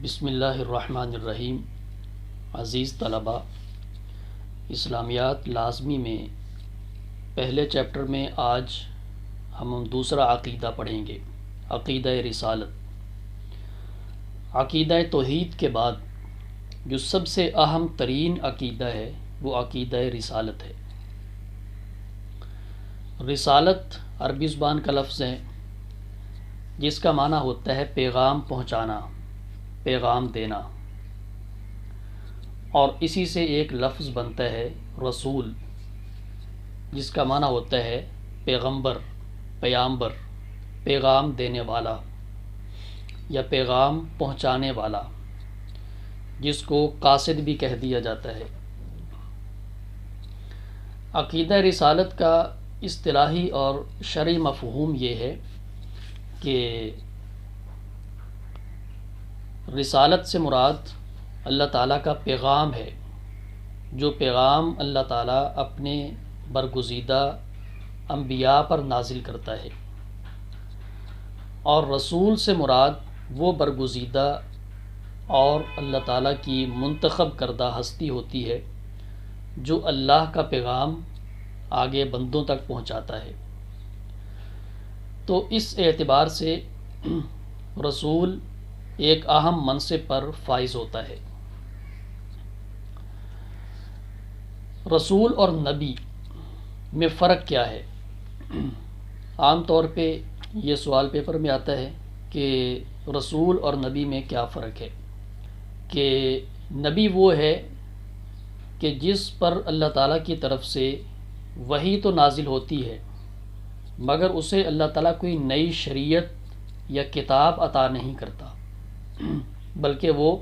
بسم اللہ الرحمن الرحیم۔ عزیز طلباء، اسلامیات لازمی میں پہلے چیپٹر میں آج ہم دوسرا عقیدہ پڑھیں گے، عقیدہ رسالت۔ عقیدہ توحید کے بعد جو سب سے اہم ترین عقیدہ ہے وہ عقیدہ رسالت ہے۔ رسالت عربی زبان کا لفظ ہے جس کا معنی ہوتا ہے پیغام پہنچانا، پیغام دینا، اور اسی سے ایک لفظ بنتا ہے رسول، جس کا معنی ہوتا ہے پیغمبر، پیامبر، پیغام دینے والا یا پیغام پہنچانے والا، جس کو قاصد بھی کہہ دیا جاتا ہے۔ عقیدہ رسالت کا اصطلاحی اور شرعی مفہوم یہ ہے کہ رسالت سے مراد اللہ تعالیٰ کا پیغام ہے، جو پیغام اللہ تعالیٰ اپنے برگزیدہ انبیاء پر نازل کرتا ہے، اور رسول سے مراد وہ برگزیدہ اور اللہ تعالیٰ کی منتخب کردہ ہستی ہوتی ہے جو اللہ کا پیغام آگے بندوں تک پہنچاتا ہے۔ تو اس اعتبار سے رسول ایک اہم منصب پر فائز ہوتا ہے۔ رسول اور نبی میں فرق کیا ہے؟ عام طور پہ یہ سوال پیپر میں آتا ہے کہ رسول اور نبی میں کیا فرق ہے؟ کہ نبی وہ ہے کہ جس پر اللہ تعالیٰ کی طرف سے وحی تو نازل ہوتی ہے، مگر اسے اللہ تعالیٰ کوئی نئی شریعت یا کتاب عطا نہیں کرتا، بلکہ وہ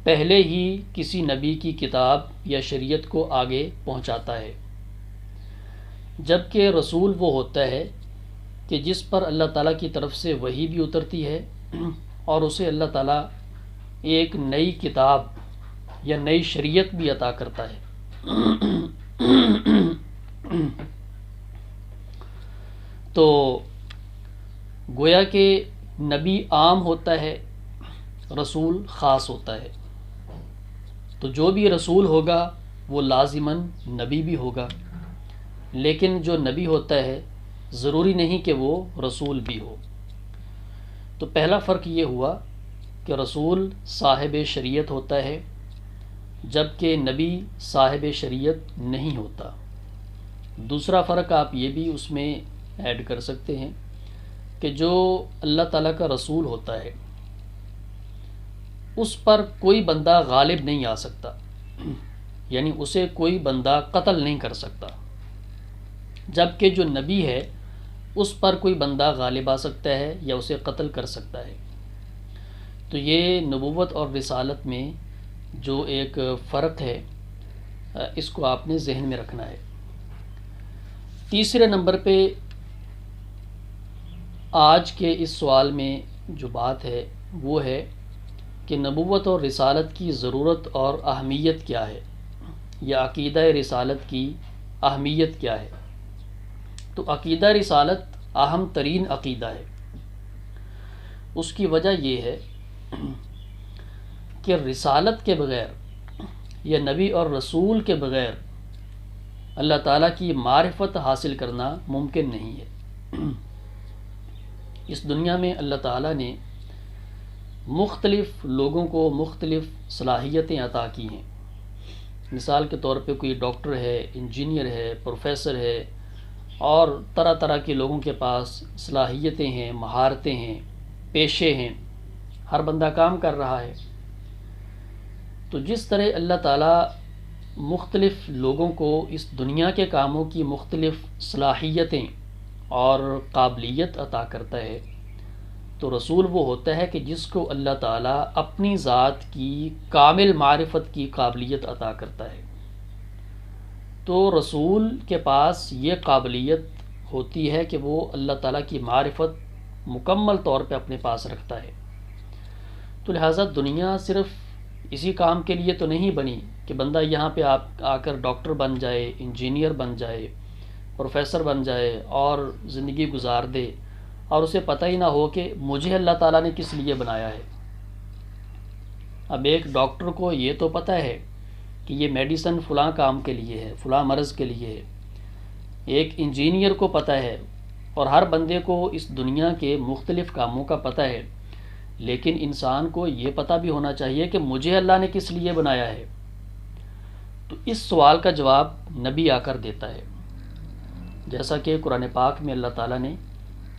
پہلے ہی کسی نبی کی کتاب یا شریعت کو آگے پہنچاتا ہے۔ جبکہ رسول وہ ہوتا ہے کہ جس پر اللہ تعالیٰ کی طرف سے وحی بھی اترتی ہے اور اسے اللہ تعالیٰ ایک نئی کتاب یا نئی شریعت بھی عطا کرتا ہے۔ تو گویا کہ نبی عام ہوتا ہے، رسول خاص ہوتا ہے۔ تو جو بھی رسول ہوگا وہ لازماً نبی بھی ہوگا، لیکن جو نبی ہوتا ہے ضروری نہیں کہ وہ رسول بھی ہو۔ تو پہلا فرق یہ ہوا کہ رسول صاحب شریعت ہوتا ہے، جبکہ نبی صاحب شریعت نہیں ہوتا۔ دوسرا فرق آپ یہ بھی اس میں ایڈ کر سکتے ہیں کہ جو اللہ تعالیٰ کا رسول ہوتا ہے اس پر کوئی بندہ غالب نہیں آ سکتا، یعنی اسے کوئی بندہ قتل نہیں کر سکتا، جبکہ جو نبی ہے اس پر کوئی بندہ غالب آ سکتا ہے یا اسے قتل کر سکتا ہے۔ تو یہ نبوت اور رسالت میں جو ایک فرق ہے اس کو آپ نے ذہن میں رکھنا ہے۔ تیسرے نمبر پہ آج کے اس سوال میں جو بات ہے وہ ہے کہ نبوت اور رسالت کی ضرورت اور اہمیت کیا ہے، یا عقیدہ رسالت کی اہمیت کیا ہے۔ تو عقیدہ رسالت اہم ترین عقیدہ ہے۔ اس کی وجہ یہ ہے کہ رسالت کے بغیر یا نبی اور رسول کے بغیر اللہ تعالیٰ کی معرفت حاصل کرنا ممکن نہیں ہے۔ اس دنیا میں اللہ تعالیٰ نے مختلف لوگوں کو مختلف صلاحیتیں عطا کی ہیں۔ مثال کے طور پہ کوئی ڈاکٹر ہے، انجینئر ہے، پروفیسر ہے، اور طرح طرح کے لوگوں کے پاس صلاحیتیں ہیں، مہارتیں ہیں، پیشے ہیں، ہر بندہ کام کر رہا ہے۔ تو جس طرح اللہ تعالیٰ مختلف لوگوں کو اس دنیا کے کاموں کی مختلف صلاحیتیں اور قابلیت عطا کرتا ہے، تو رسول وہ ہوتا ہے کہ جس کو اللہ تعالیٰ اپنی ذات کی کامل معرفت کی قابلیت عطا کرتا ہے۔ تو رسول کے پاس یہ قابلیت ہوتی ہے کہ وہ اللہ تعالیٰ کی معرفت مکمل طور پہ اپنے پاس رکھتا ہے۔ تو لہٰذا دنیا صرف اسی کام کے لیے تو نہیں بنی کہ بندہ یہاں پہ آ کر ڈاکٹر بن جائے، انجینئر بن جائے، پروفیسر بن جائے اور زندگی گزار دے اور اسے پتہ ہی نہ ہو کہ مجھے اللہ تعالیٰ نے کس لیے بنایا ہے۔ اب ایک ڈاکٹر کو یہ تو پتہ ہے کہ یہ میڈیسن فلاں کام کے لیے ہے، فلاں مرض کے لیے ہے، ایک انجینئر کو پتہ ہے، اور ہر بندے کو اس دنیا کے مختلف کاموں کا پتہ ہے، لیکن انسان کو یہ پتہ بھی ہونا چاہیے کہ مجھے اللہ نے کس لیے بنایا ہے۔ تو اس سوال کا جواب نبی آ کر دیتا ہے، جیسا کہ قرآن پاک میں اللہ تعالیٰ نے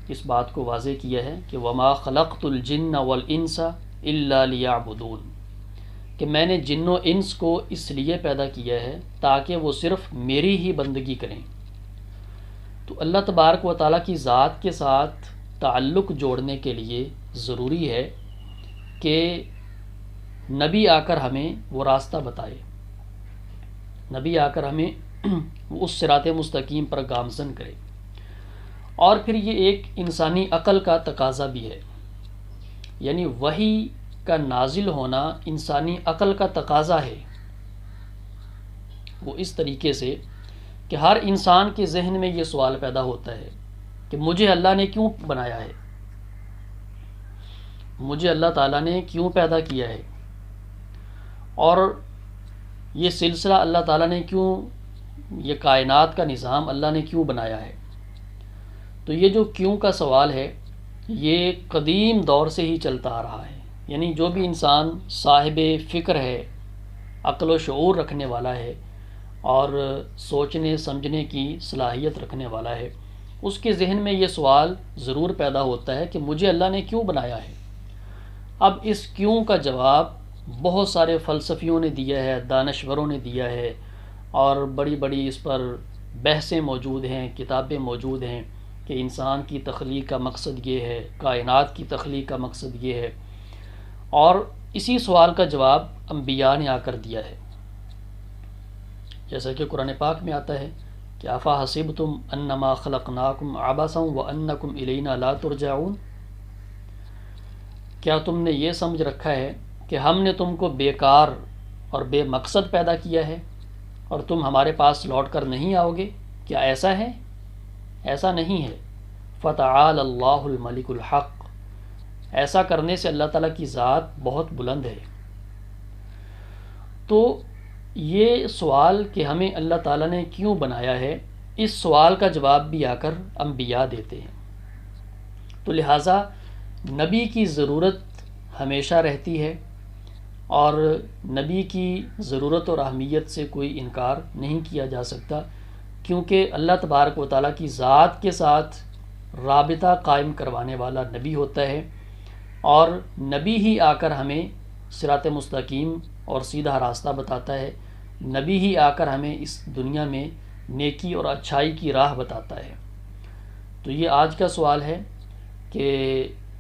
اس بات کو واضح کیا ہے کہ وَمَا خَلَقْتُ الْجِنَّ وَالْإِنسَ إِلَّا لِيَعْبُدُونَ، کہ میں نے جن و انس کو اس لیے پیدا کیا ہے تاکہ وہ صرف میری ہی بندگی کریں۔ تو اللہ تبارک و تعالیٰ کی ذات کے ساتھ تعلق جوڑنے کے لیے ضروری ہے کہ نبی آ کر ہمیں وہ راستہ بتائے، نبی آ کر ہمیں اس صراط مستقیم پر گامزن کرے۔ اور پھر یہ ایک انسانی عقل کا تقاضا بھی ہے، یعنی وحی کا نازل ہونا انسانی عقل کا تقاضا ہے، وہ اس طریقے سے کہ ہر انسان کے ذہن میں یہ سوال پیدا ہوتا ہے کہ مجھے اللہ نے کیوں بنایا ہے، مجھے اللہ تعالیٰ نے کیوں پیدا کیا ہے، اور یہ سلسلہ اللہ تعالیٰ نے کیوں، یہ کائنات کا نظام اللہ نے کیوں بنایا ہے۔ تو یہ جو کیوں کا سوال ہے یہ قدیم دور سے ہی چلتا آ رہا ہے، یعنی جو بھی انسان صاحب فکر ہے، عقل و شعور رکھنے والا ہے اور سوچنے سمجھنے کی صلاحیت رکھنے والا ہے، اس کے ذہن میں یہ سوال ضرور پیدا ہوتا ہے کہ مجھے اللہ نے کیوں بنایا ہے۔ اب اس کیوں کا جواب بہت سارے فلسفیوں نے دیا ہے، دانشوروں نے دیا ہے، اور بڑی بڑی اس پر بحثیں موجود ہیں، کتابیں موجود ہیں کہ انسان کی تخلیق کا مقصد یہ ہے، کائنات کی تخلیق کا مقصد یہ ہے، اور اسی سوال کا جواب انبیاء نے آ کر دیا ہے، جیسا کہ قرآن پاک میں آتا ہے کہ افحسبتم انما خلقناکم عبثا وانکم الینا لا ترجعون، کیا تم نے یہ سمجھ رکھا ہے کہ ہم نے تم کو بیکار اور بے مقصد پیدا کیا ہے اور تم ہمارے پاس لوٹ کر نہیں آؤ گے؟ کیا ایسا ہے؟ ایسا نہیں ہے۔ فتعال اللہ الملک الحق، ایسا کرنے سے اللہ تعالیٰ کی ذات بہت بلند ہے۔ تو یہ سوال کہ ہمیں اللہ تعالیٰ نے کیوں بنایا ہے، اس سوال کا جواب بھی آ کر انبیاء دیتے ہیں۔ تو لہٰذا نبی کی ضرورت ہمیشہ رہتی ہے، اور نبی کی ضرورت اور اہمیت سے کوئی انکار نہیں کیا جا سکتا، کیونکہ اللہ تبارک و تعالیٰ کی ذات کے ساتھ رابطہ قائم کروانے والا نبی ہوتا ہے، اور نبی ہی آ کر ہمیں صراط مستقیم اور سیدھا راستہ بتاتا ہے، نبی ہی آ کر ہمیں اس دنیا میں نیکی اور اچھائی کی راہ بتاتا ہے۔ تو یہ آج کا سوال ہے کہ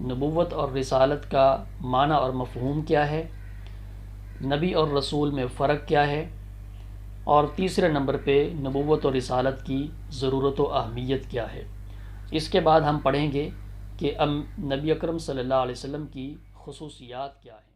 نبوت اور رسالت کا معنی اور مفہوم کیا ہے، نبی اور رسول میں فرق کیا ہے، اور تیسرے نمبر پہ نبوت اور رسالت کی ضرورت و اہمیت کیا ہے۔ اس کے بعد ہم پڑھیں گے کہ نبی اکرم صلی اللہ علیہ وسلم کی خصوصیات کیا ہیں۔